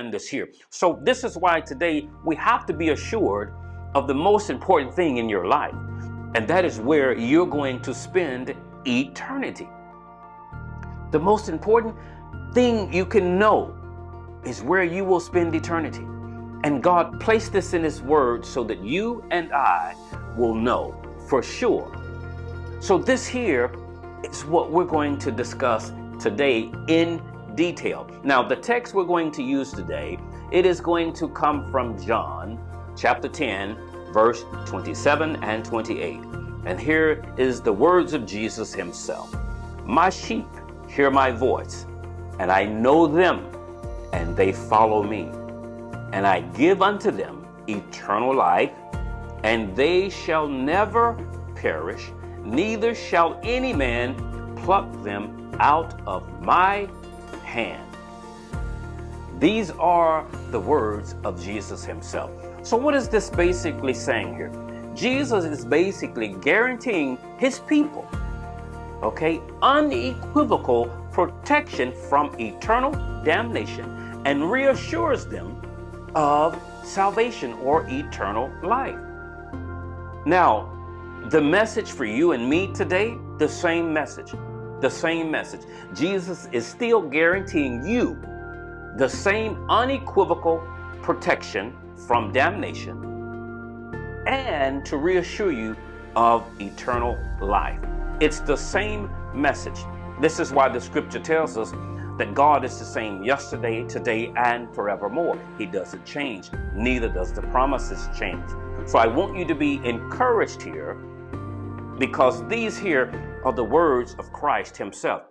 understand this here. So this is why today we have to be assured of the most important thing in your life, and that is where you're going to spend eternity. The most important thing you can know is where you will spend eternity. And God placed this in His Word so that you and I will know for sure. So this here is what we're going to discuss today in detail. Now, the text we're going to use today, it is going to come from John chapter 10, verse 27 and 28. And here is the words of Jesus Himself. My sheep hear my voice, and I know them, and they follow me. And I give unto them eternal life, and they shall never perish, neither shall any man pluck them out of my hand. These are the words of Jesus Himself. So what is this basically saying here? Jesus is basically guaranteeing His people, unequivocal protection from eternal damnation, and reassures them of salvation or eternal life. Now, the message for you and me today, the same message. Jesus is still guaranteeing you the same unequivocal protection from damnation and to reassure you of eternal life. It's the same message. This is why the scripture tells us that God is the same yesterday, today, and forevermore. He doesn't change. Neither does the promises change. So I want you to be encouraged here, because these here are the words of Christ Himself.